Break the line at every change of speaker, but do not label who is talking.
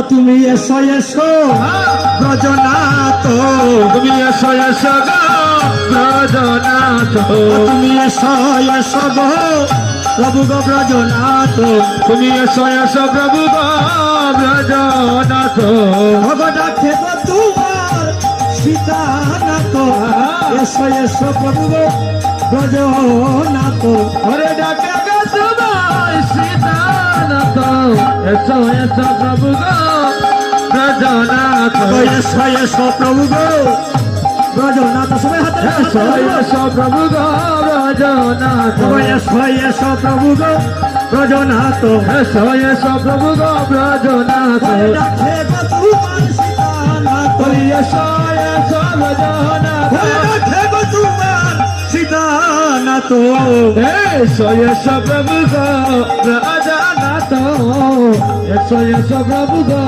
তুমি এসো এসো ব্রজনাথ,
তুমি এসো এসো গো ব্রজনাথ,
তুমি এসো এসো গো প্রভু গো ব্রজনাথ,
তুমি এসো এসো প্রভু গো ব্রজনাথ,
ভগডাকে গো তোমার সীতানাথ, এসো এসো প্রভু গো ব্রজনাথ,
ওরে ডাকে গো তোমার সীতানাথ, এসো এসো প্রভু গো ব্রজনাথ,
এসো এসো প্রভু গো ব্রজনাথ, সবাই হাতে
এসো এসো প্রভু গো ব্রজনাথ,
এসো এসো প্রভু গো ব্রজনাথ,
এসো এসো প্রভু গো ব্রজনাথ,
ডাকে গো তোমার সীতানাথ,
এসো এসো ব্রজনাথ,
ডাকে গো তোমার সীতানাথ,
এসো এসো প্রভু গো ব্রজনাথ, এসো এসো প্রভু গো